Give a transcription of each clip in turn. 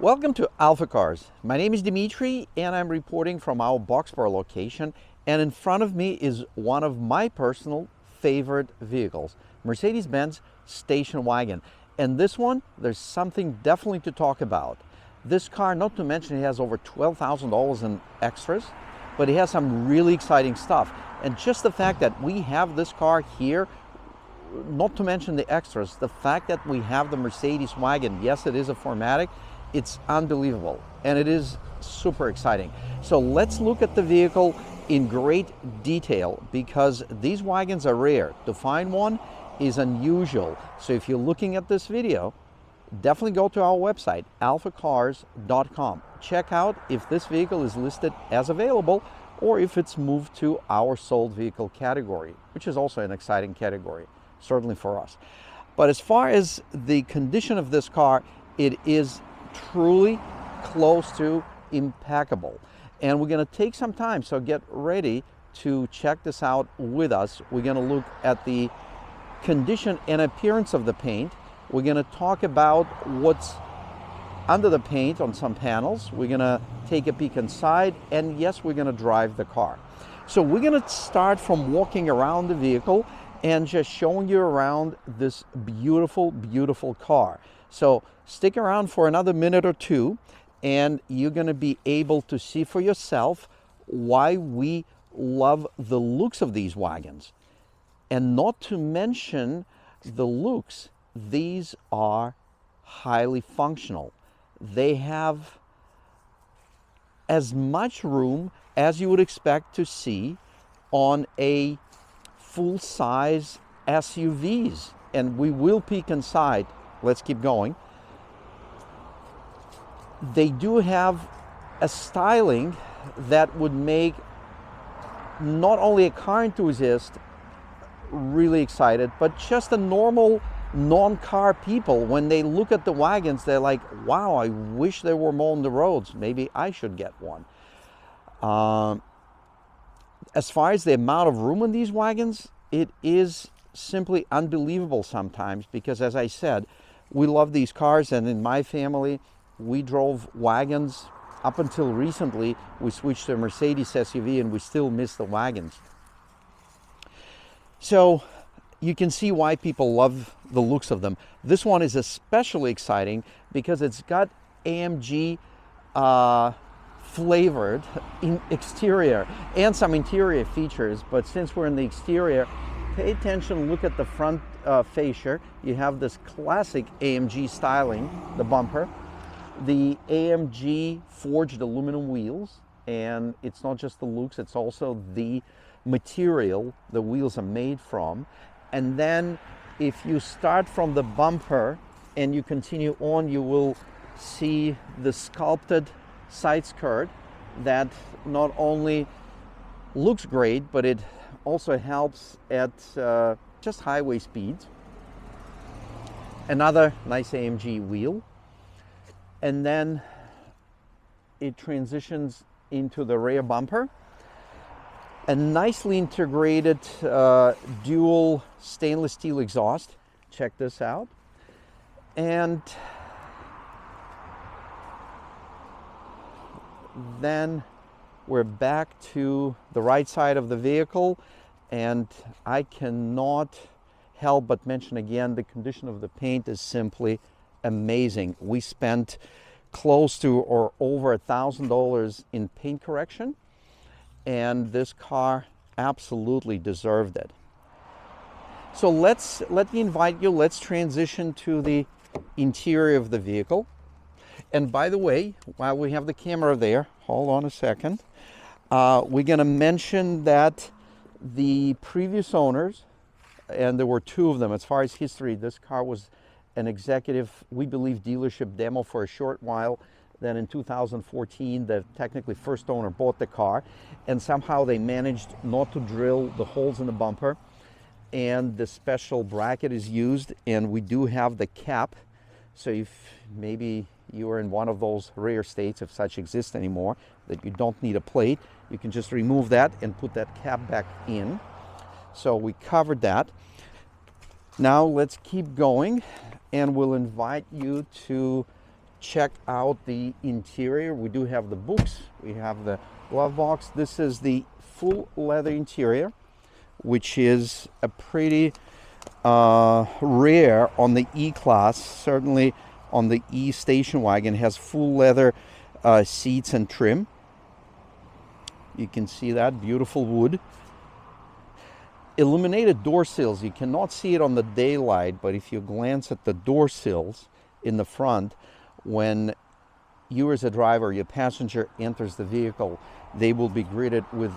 Welcome to AlphaCars. My name is Dmitry and I'm reporting from our Boxborough location, and in front of me is one of my personal favorite vehicles, Mercedes-Benz Station Wagon. And this one, there's something definitely to talk about. This car, not to mention it has over $12,000 in extras, but it has some really exciting stuff. And just the fact that we have this car here, not to mention the extras, the fact that we have the Mercedes wagon, yes, it is a 4Matic, it's unbelievable and it is super exciting. So let's look at the vehicle in great detail because these wagons are rare. To find one is unusual. So if you're looking at this video, definitely go to our website, alphacars.com. Check out if this vehicle is listed as available or if it's moved to our sold vehicle category, which is also an exciting category, certainly for us. But as far as the condition of this car, it is truly close to impeccable. And we're going to take some time, so get ready to check this out with us. We're going to look at the condition and appearance of the paint. We're going to talk about what's under the paint on some panels. We're going to take a peek inside, and yes, we're going to drive the car. So we're going to start from walking around the vehicle and just showing you around this beautiful, beautiful car. So stick around for another minute or two and you're going to be able to see for yourself why we love the looks of these wagons. And not to mention the looks, these are highly functional. They have as much room as you would expect to see on a full-size SUVs. And we will peek inside. Let's keep going. They do have a styling that would make not only a car enthusiast really excited, but just a normal non-car people, when they look at the wagons, they're like, wow, I wish there were more on the roads. Maybe I should get one. As far as the amount of room in these wagons, it is simply unbelievable sometimes because, as I said, we love these cars, and in my family, we drove wagons. Up until recently, we switched to a Mercedes SUV and we still miss the wagons. So you can see why people love the looks of them. This one is especially exciting because it's got AMG flavored in exterior and some interior features. But since we're in the exterior, pay attention, look at the front fascia. You have this classic AMG styling, the bumper, the AMG forged aluminum wheels, and it's not just the looks, it's also the material the wheels are made from. And then if you start from the bumper and you continue on, you will see the sculpted side skirt that not only looks great, but it also helps at just highway speeds. Another nice AMG wheel. And then it transitions into the rear bumper. A nicely integrated dual stainless steel exhaust. Check this out. And then we're back to the right side of the vehicle, and I cannot help but mention again, the condition of the paint is simply amazing. We spent close to or over $1,000 in paint correction, and this car absolutely deserved it. So let me invite you, let's transition to the interior of the vehicle. And by the way, while we have the camera there, hold on a second, we're going to mention that the previous owners, and there were two of them as far as history, this car was an executive, we believe, dealership demo for a short while. Then in 2014, the technically first owner bought the car, and somehow they managed not to drill the holes in the bumper, and the special bracket is used, and we do have the cap. So if maybe you are in one of those rare states, if such exist anymore, that you don't need a plate, you can just remove that and put that cap back in. So we covered that. Now let's keep going, and we'll invite you to check out the interior. We do have the books, we have the glove box. This is the full leather interior, which is a pretty rare on the E-Class. Certainly on the E Station Wagon has full leather seats and trim. You can see that beautiful wood. Illuminated door sills. You cannot see it on the daylight, but if you glance at the door sills in the front, when you as a driver, your passenger enters the vehicle, they will be greeted with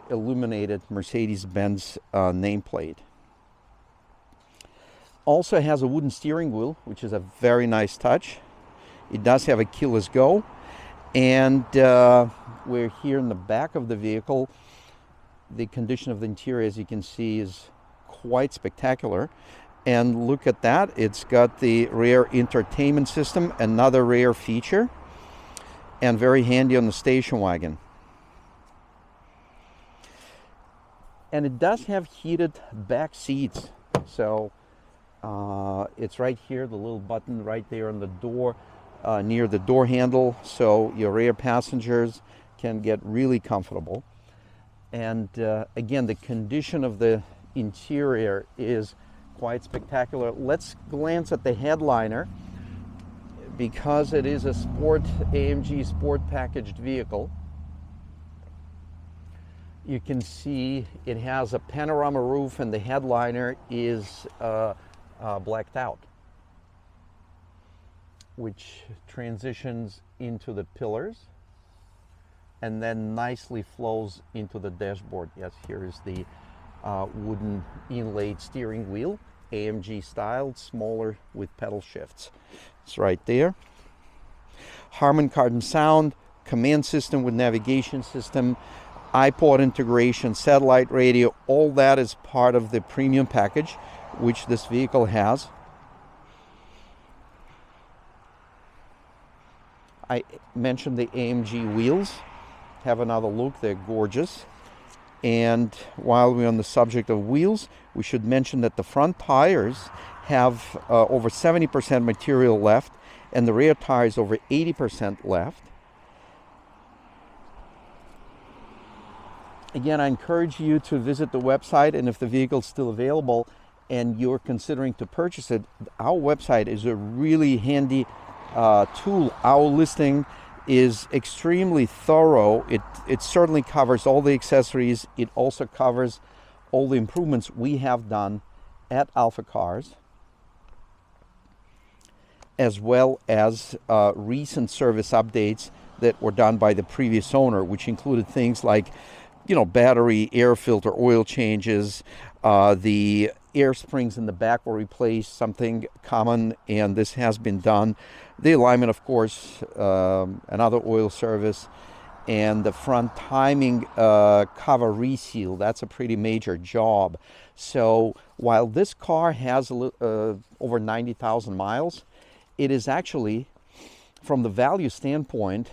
illuminated Mercedes-Benz nameplate. Also has a wooden steering wheel, which is a very nice touch. It does have a keyless go, and we're here in the back of the vehicle. The condition of the interior, as you can see, is quite spectacular. And look at that, it's got the rear entertainment system, another rare feature, and very handy on the station wagon. And it does have heated back seats, so it's right here, the little button right there on the door, near the door handle, so your rear passengers can get really comfortable. And again, the condition of the interior is quite spectacular. Let's glance at the headliner, because it is a sport AMG sport packaged vehicle. You can see it has a panoramic roof, and the headliner is blacked out, which transitions into the pillars and then nicely flows into the dashboard. Yes, here is the wooden inlaid steering wheel, AMG styled, smaller with pedal shifts. It's right there. Harman Kardon sound, command system with navigation system, iPod integration, satellite radio, all that is part of the premium package which this vehicle has. I mentioned the AMG wheels. Have another look, they're gorgeous. And while we're on the subject of wheels, we should mention that the front tires have over 70% material left, and the rear tires over 80% left. Again, I encourage you to visit the website, and if the vehicle is still available and you're considering to purchase it, our website is a really handy tool. Our listing is extremely thorough. It certainly covers all the accessories. It also covers all the improvements we have done at AlphaCars, as well as recent service updates that were done by the previous owner, which included things like, battery, air filter, oil changes. The air springs in the back were replaced, something common, and this has been done. The alignment, of course, another oil service, and the front timing cover reseal. That's a pretty major job. So while this car has over 90,000 miles, it is actually, from the value standpoint,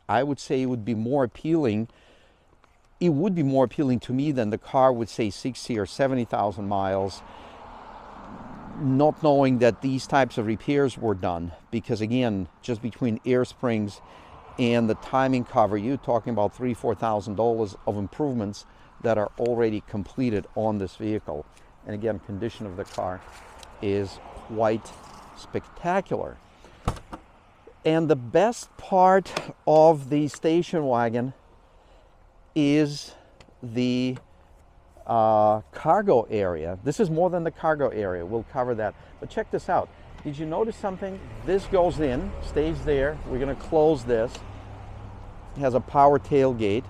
I would say it would be more appealing. It would be more appealing to me than the car with, say, 60 or 70,000 miles, not knowing that these types of repairs were done. Because again, just between air springs and the timing cover, you're talking about $3,000-4,000 of improvements that are already completed on this vehicle. And again, condition of the car is quite spectacular. And the best part of the station wagon is the cargo area. This is more than the cargo area. We'll cover that. But check this out. Did you notice something? This goes in, stays there. We're going to close this. It has a power tailgate.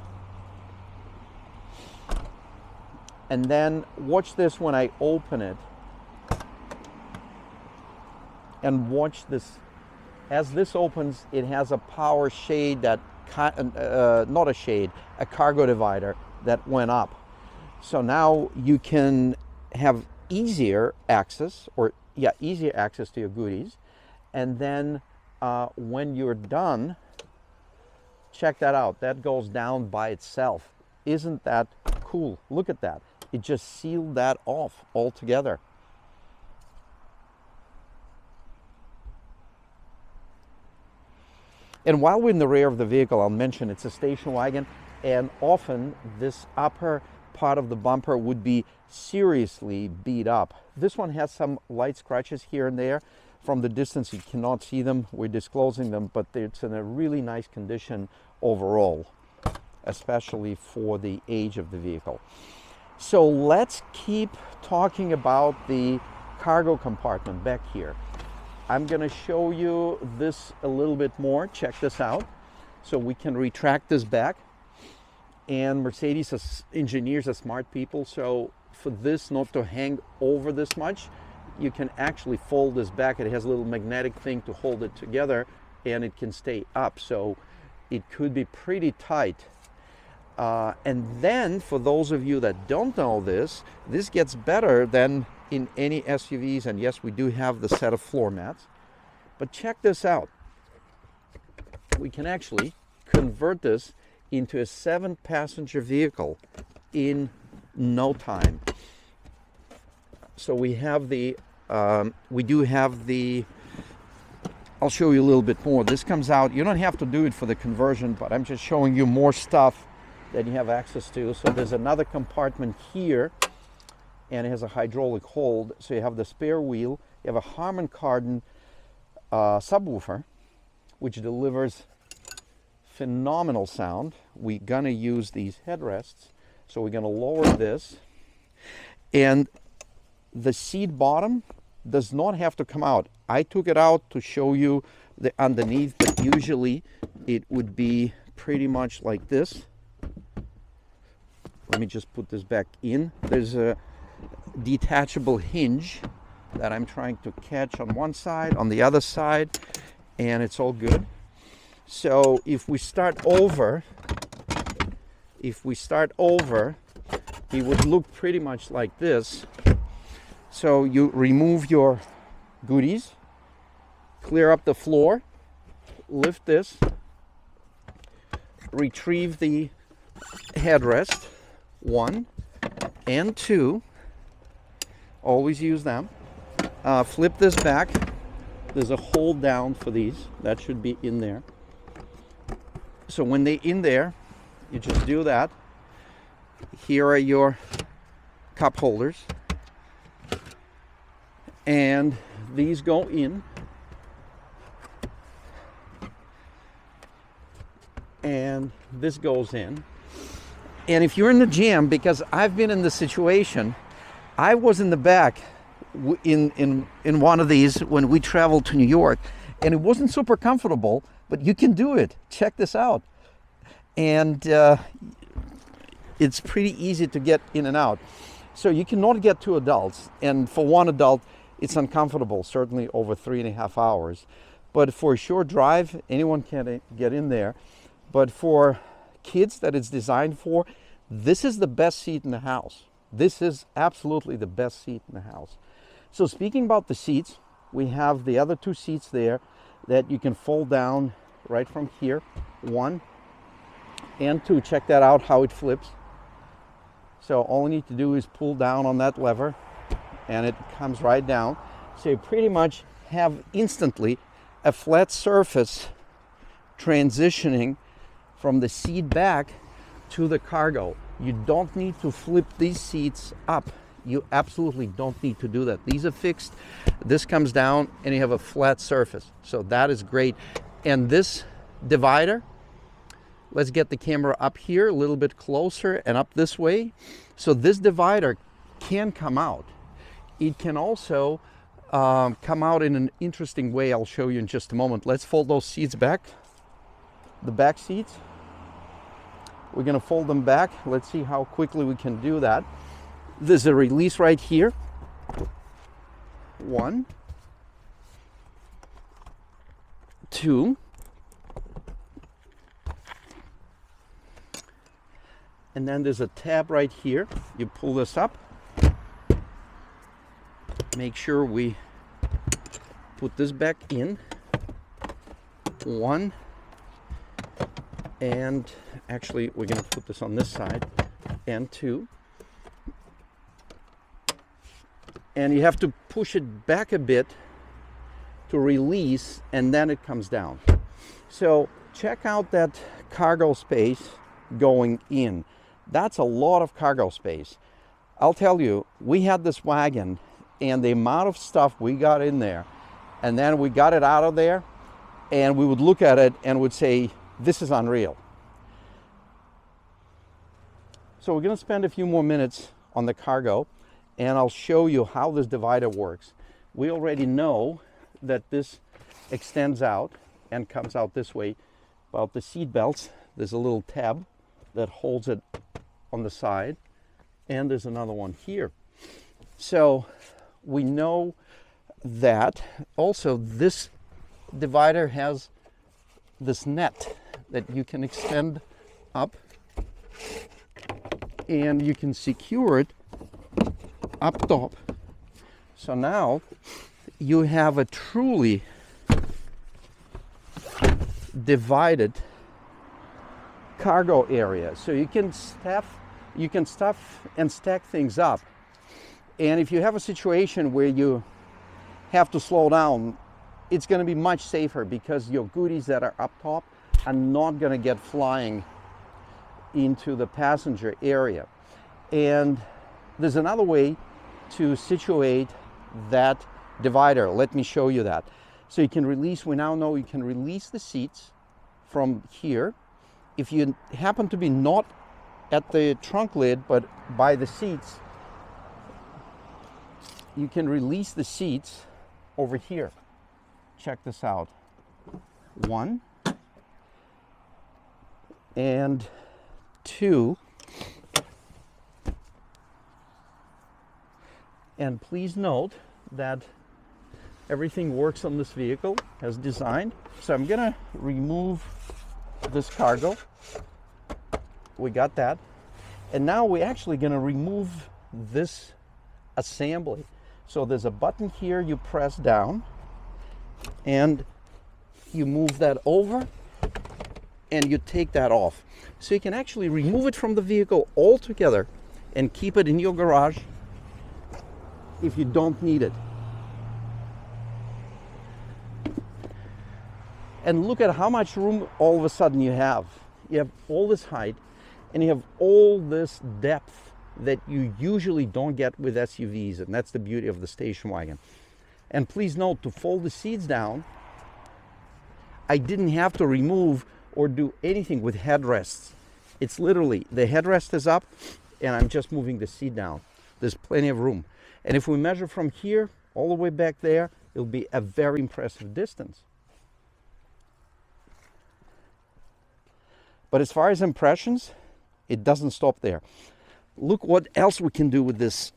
And then watch this when I open it. And watch this. As this opens, it has a power shade that, not a shade, a cargo divider that went up. So now you can have easier access to your goodies. And then when you're done, check that out. That goes down by itself. Isn't that cool? Look at that. It just sealed that off altogether. And while we're in the rear of the vehicle, I'll mention it's a station wagon, and often this upper part of the bumper would be seriously beat up. This one has some light scratches here and there. From the distance you cannot see them, we're disclosing them, but it's in a really nice condition overall, especially for the age of the vehicle. So let's keep talking about the cargo compartment back here. I'm going to show you this a little bit more. Check this out. So we can retract this back. And Mercedes engineers are smart people, so for this not to hang over this much, you can actually fold this back. It has a little magnetic thing to hold it together, and it can stay up, so it could be pretty tight. And then for those of you that don't know this gets better than in any SUVs, and yes, we do have the set of floor mats, but check this out. We can actually convert this into a 7-passenger vehicle in no time. So we have the, I'll show you a little bit more. This comes out, you don't have to do it for the conversion, but I'm just showing you more stuff that you have access to. So there's another compartment here, and it has a hydraulic hold. So you have the spare wheel, you have a Harman Kardon subwoofer, which delivers phenomenal sound. We're gonna use these headrests, so we're gonna lower this, and the seat bottom does not have to come out. I took it out to show you the underneath, but usually it would be pretty much like this. Let me just put this back in. There's a detachable hinge that I'm trying to catch on one side, on the other side, and it's all good. So if we start over, it would look pretty much like this. So you remove your goodies, clear up the floor, lift this, retrieve the headrest, 1 and 2, always use them. Flip this back. There's a hold down for these, that should be in there. So when they're in there, you just do that. Here are your cup holders, and these go in, and this goes in. And if you're in the jam, because I've been in the situation, I was in the back in one of these when we traveled to New York, and it wasn't super comfortable, but you can do it. Check this out. And it's pretty easy to get in and out. So you cannot get 2 adults, and for 1 adult it's uncomfortable, certainly over 3.5 hours. But for a short drive, anyone can get in there. But for kids that it's designed for, this is the best seat in the house. This is absolutely the best seat in the house. So speaking about the seats, we have the other 2 seats there that you can fold down right from here, 1 and 2. Check that out, how it flips. So all you need to do is pull down on that lever and it comes right down. So you pretty much have instantly a flat surface transitioning from the seat back to the cargo. You don't need to flip these seats up. You absolutely don't need to do that. These are fixed. This comes down and you have a flat surface. So that is great. And this divider, let's get the camera up here a little bit closer and up this way. So this divider can come out. It can also come out in an interesting way. I'll show you in just a moment. Let's fold those seats back. The back seats, we're going to fold them back. Let's see how quickly we can do that. There's a release right here. 1, 2, and then there's a tab right here. You pull this up. Make sure we put this back in. 1, and actually we're going to put this on this side, and 2. And you have to push it back a bit to release, and then it comes down. So check out that cargo space going in. That's a lot of cargo space. I'll tell you, we had this wagon and the amount of stuff we got in there, and then we got it out of there and we would look at it and would say, this is unreal. So we're going to spend a few more minutes on the cargo, and I'll show you how this divider works. We already know that this extends out and comes out this way. About the seat belts, there's a little tab that holds it on the side, and there's another one here. So we know that. Also, this divider has this net that you can extend up, and you can secure it up top. So now you have a truly divided cargo area. So you can stuff and stack things up. And if you have a situation where you have to slow down, it's going to be much safer because your goodies that are up top are not going to get flying into the passenger area. And there's another way to situate that divider. Let me show you that. So you can release, we now know you can release the seats from here. If you happen to be not at the trunk lid but by the seats, you can release the seats over here. Check this out. 1 and 2. And please note that everything works on this vehicle as designed. So I'm gonna remove this cargo. We got that. And now we're actually gonna remove this assembly. So there's a button here you press down and you move that over and you take that off. So you can actually remove it from the vehicle altogether and keep it in your garage if you don't need it. And look at how much room all of a sudden you have. You have all this height and you have all this depth that you usually don't get with SUVs, and that's the beauty of the station wagon. And please note, to fold the seats down, I didn't have to remove or do anything with headrests. It's literally, the headrest is up and I'm just moving the seat down. There's plenty of room. And if we measure from here all the way back there, it'll be a very impressive distance. But as far as impressions, it doesn't stop there. Look what else we can do with this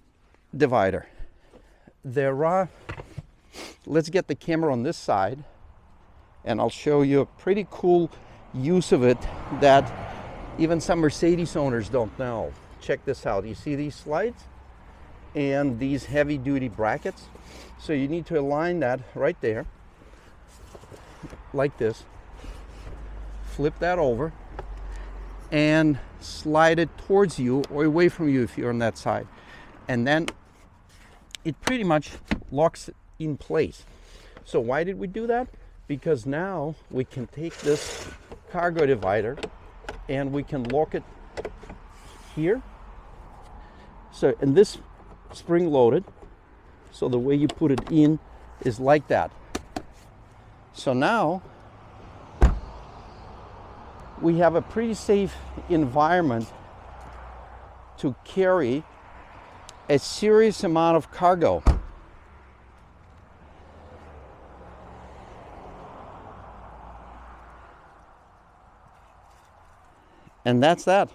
divider. There are, let's get the camera on this side and I'll show you a pretty cool use of it that even some Mercedes owners don't know. Check this out. You see these slides and these heavy duty brackets? So you need to align that right there like this. Flip that over and slide it towards you or away from you if you're on that side. And then it pretty much locks it in place. So why did we do that? Because now we can take this cargo divider and we can lock it here. So, and this spring loaded, so the way you put it in is like that. So now we have a pretty safe environment to carry a serious amount of cargo. And that's that.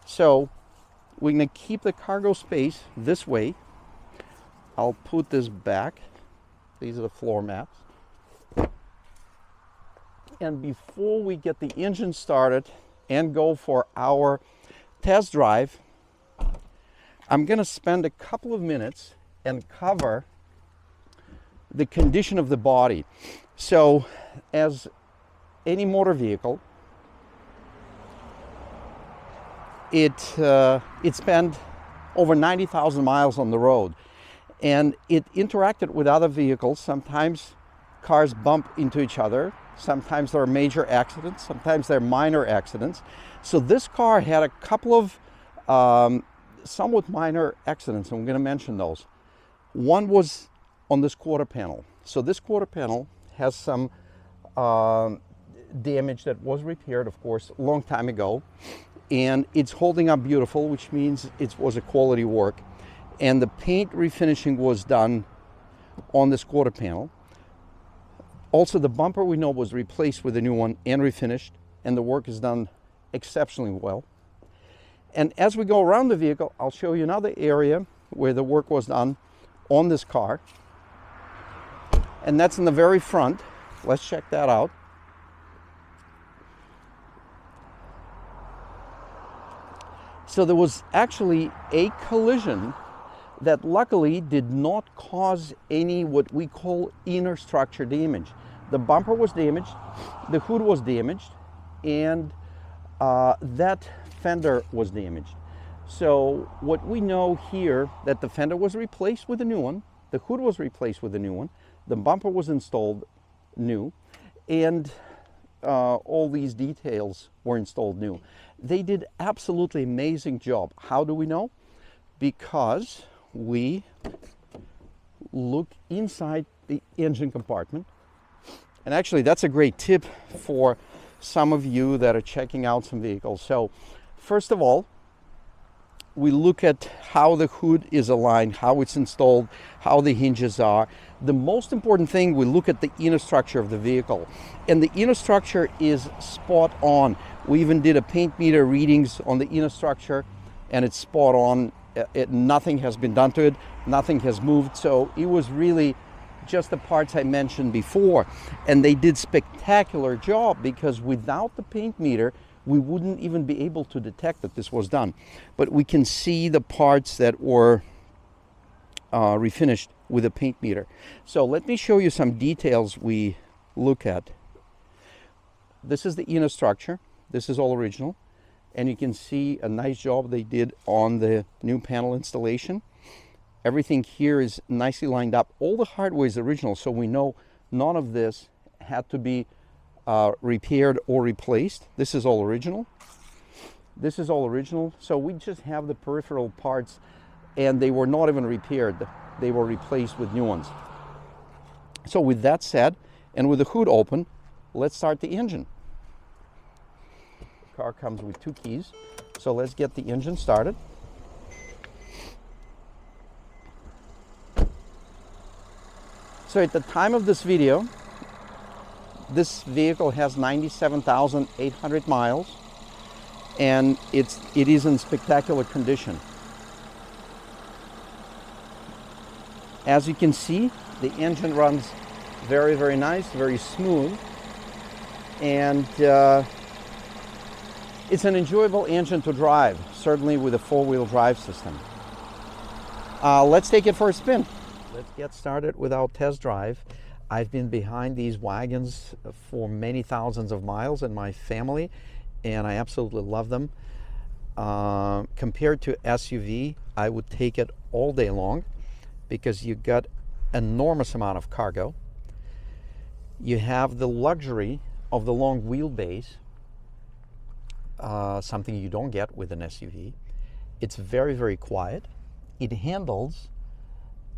So we're going to keep the cargo space this way. I'll put this back. These are the floor mats. And before we get the engine started and go for our test drive, I'm going to spend a couple of minutes and cover the condition of the body. So, as any motor vehicle, it spent over 90,000 miles on the road, and it interacted with other vehicles. Sometimes cars bump into each other. sometimes there are major accidents, sometimes there are minor accidents. So this car had a couple of somewhat minor accidents, and we're going to mention those. One was on this quarter panel. So this quarter panel has some damage that was repaired, of course, a long time ago, and it's holding up beautiful, which means it was a quality work. And the paint refinishing was done on this quarter panel. Also, the bumper, we know, was replaced with a new one and refinished, and the work is done exceptionally well. And as we go around the vehicle, I'll show you another area where the work was done on this car, and that's in the very front. Let's check that out. So there was actually a collision that luckily did not cause any what we call inner structure damage. The bumper was damaged, the hood was damaged, and that fender was damaged. So what we know here, that the fender was replaced with a new one, the hood was replaced with a new one, the bumper was installed new, and all these details were installed new. They did absolutely amazing job. How do we know? Because we look inside the engine compartment. And actually, that's a great tip for some of you that are checking out some vehicles. So first of all, we look at how the hood is aligned, how it's installed, how the hinges are. The most important thing, we look at the inner structure of the vehicle. And the inner structure is spot on. We even did a paint meter readings on the inner structure, and it's spot on. Nothing has been done to it, nothing has moved. So it was really just the parts I mentioned before. And they did spectacular job, because without the paint meter, we wouldn't even be able to detect that this was done. But we can see the parts that were refinished with a paint meter. So let me show you some details we look at. This is the inner structure. This is all original. And you can see a nice job they did on the new panel installation. Everything here is nicely lined up. All the hardware is original, so we know none of this had to be repaired or replaced. This is all original. This is all original. So we just have the peripheral parts, and they were not even repaired. They were replaced with new ones. So with that said, and with the hood open, let's start the engine. The car comes with 2 keys. So let's get the engine started. So at the time of this video, this vehicle has 97,800 miles, and it is in spectacular condition. As you can see, the engine runs very, very nice, very smooth, and it's an enjoyable engine to drive, certainly with a 4-wheel drive system. Let's take it for a spin. Let's get started with our test drive. I've been behind these wagons for many thousands of miles in my family, and I absolutely love them. Compared to SUV, I would take it all day long, because you got enormous amount of cargo. You have the luxury of the long wheelbase, something you don't get with an SUV. It's very, very quiet. It handles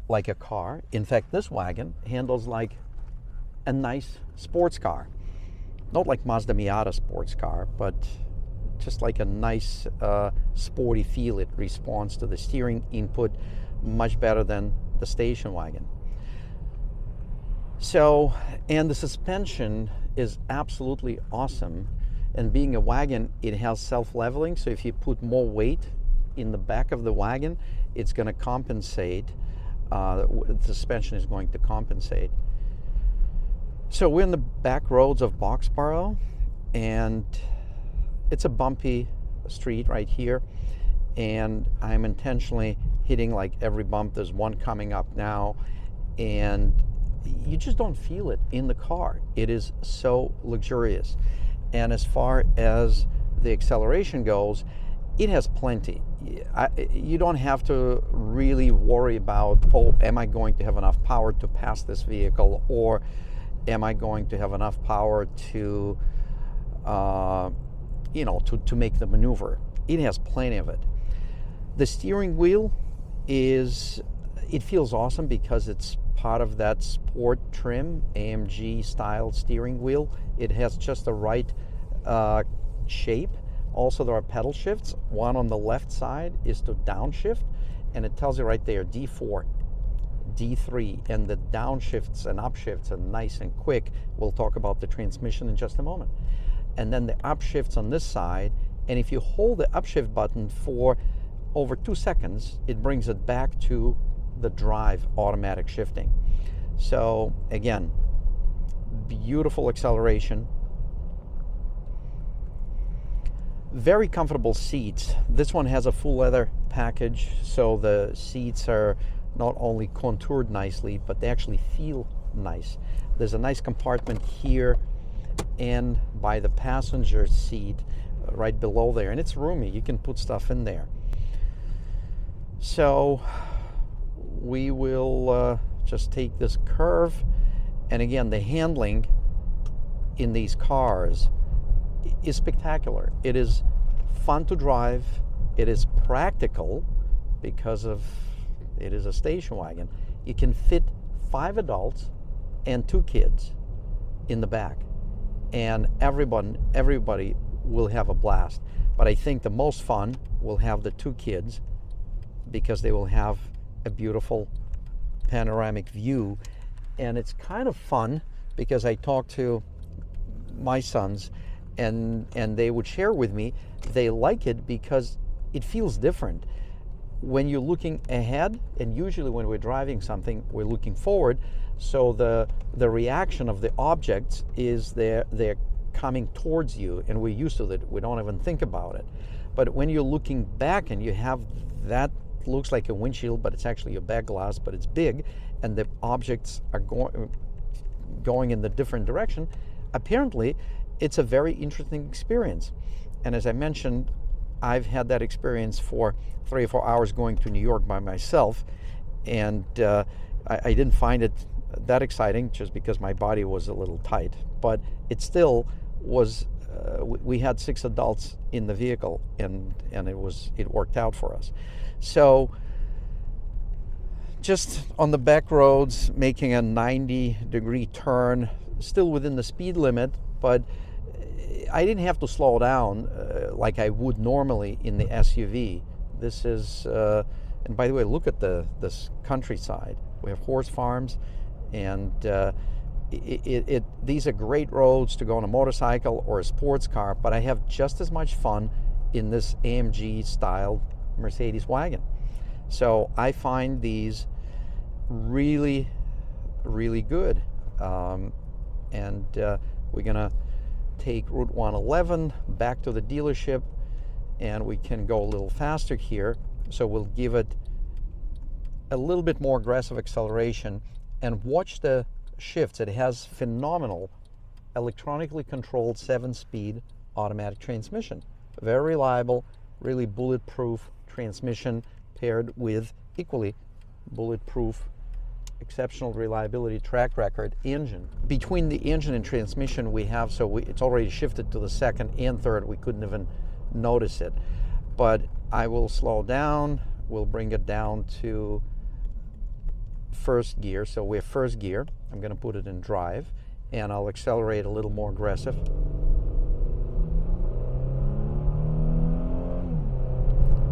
like a car. In fact, this wagon handles like a nice sports car. Not like Mazda Miata sports car, but just like a nice sporty feel. It responds to the steering input much better than the station wagon. So, and the suspension is absolutely awesome. And being a wagon, it has self-leveling, so if you put more weight in the back of the wagon, it's going to compensate. The suspension is going to compensate. So we're in the back roads of Boxborough, and it's a bumpy street right here, and I'm intentionally hitting like every bump. There's one coming up now, and you just don't feel it in the car. It is so luxurious. And as far as the acceleration goes, it has plenty. You don't have to really worry about, oh, am I going to have enough power to pass this vehicle, or am I going to have enough power to, to make the maneuver? It has plenty of it. The steering wheel it feels awesome because it's part of that sport trim, AMG style steering wheel. It has just the right shape. Also, there are pedal shifts. One on the left side is to downshift, and it tells you right there D4, D3, and the downshifts and upshifts are nice and quick. We'll talk about the transmission in just a moment. And then the upshifts on this side, and if you hold the upshift button for over 2 seconds, it brings it back to the drive automatic shifting. So again, beautiful acceleration. Very comfortable seats. This one has a full leather package, so the seats are not only contoured nicely, but they actually feel nice. There's a nice compartment here and by the passenger seat right below there, and it's roomy. You can put stuff in there. So we will just take this curve, and again, the handling in these cars is spectacular. It is fun to drive. It is practical because it is a station wagon. You can fit 5 adults and 2 kids in the back, and everybody will have a blast. But I think the most fun will have the 2 kids, because they will have a beautiful panoramic view. And it's kind of fun because I talked to my sons, and they would share with me they like it because it feels different. When you're looking ahead, and usually when we're driving something, we're looking forward, so the reaction of the objects is they're coming towards you, and we're used to it. We don't even think about it. But when you're looking back and you have that looks like a windshield, but it's actually a back glass, but it's big, and the objects are going in the different direction, apparently it's a very interesting experience. And as I mentioned, I've had that experience for 3 or 4 hours going to New York by myself, and I didn't find it that exciting just because my body was a little tight, but it still was. We had 6 adults in the vehicle, and it worked out for us. So just on the back roads, making a 90-degree turn, still within the speed limit, but I didn't have to slow down like I would normally in the SUV. This is, and by the way, look at this countryside. We have horse farms, and these are great roads to go on a motorcycle or a sports car, but I have just as much fun in this AMG style Mercedes wagon. So I find these really, really good. And we're gonna take Route 111 back to the dealership, and we can go a little faster here. So we'll give it a little bit more aggressive acceleration, and watch the shifts. It has phenomenal electronically controlled 7-speed automatic transmission. Very reliable, really bulletproof transmission paired with equally bulletproof, exceptional reliability track record engine. Between the engine and transmission we have, it's already shifted to the 2nd and 3rd. We couldn't even notice it. But I will slow down. We'll bring it down to 1st gear. So we're 1st gear. I'm going to put it in drive, and I'll accelerate a little more aggressive.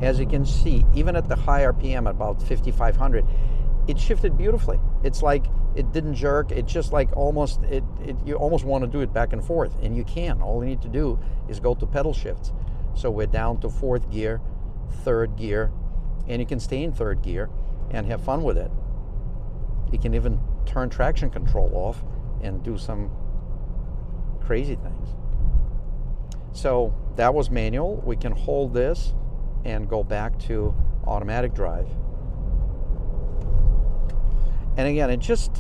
As you can see, even at the high RPM, at about 5,500, it shifted beautifully. It's like it didn't jerk. It just like you almost want to do it back and forth, and you can. All you need to do is go to pedal shifts. So we're down to 4th gear, 3rd gear, and you can stay in 3rd gear and have fun with it. You can even turn traction control off and do some crazy things. So that was manual. We can hold this and go back to automatic drive. And again, it just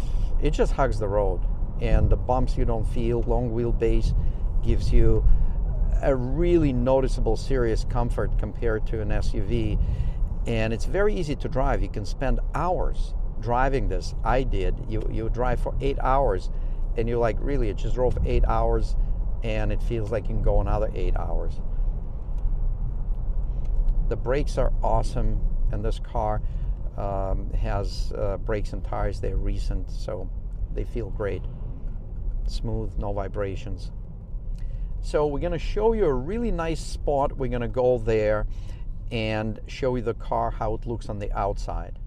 hugs the road, and the bumps you don't feel. Long wheelbase gives you a really noticeable serious comfort compared to an SUV, and it's very easy to drive. You can spend hours driving this. I did. You drive for 8 hours, and you're like, really, it just drove 8 hours and it feels like you can go another 8 hours. The brakes are awesome, and this car has brakes and tires. They're recent, so they feel great. Smooth, no vibrations. So we're going to show you a really nice spot. We're going to go there and show you the car, how it looks on the outside.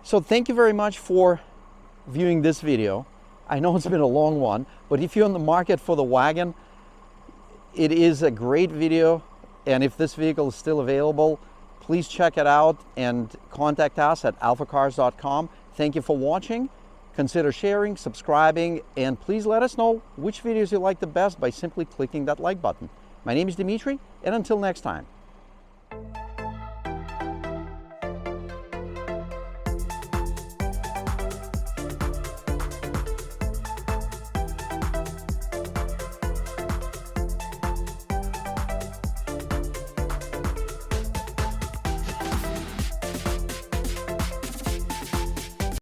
So thank you very much for viewing this video. I know it's been a long one, but if you're in the market for the wagon, it is a great video. And if this vehicle is still available, please check it out and contact us at alphacars.com. Thank you for watching. Consider sharing, subscribing, and please let us know which videos you like the best by simply clicking that like button. My name is Dmitry, and until next time.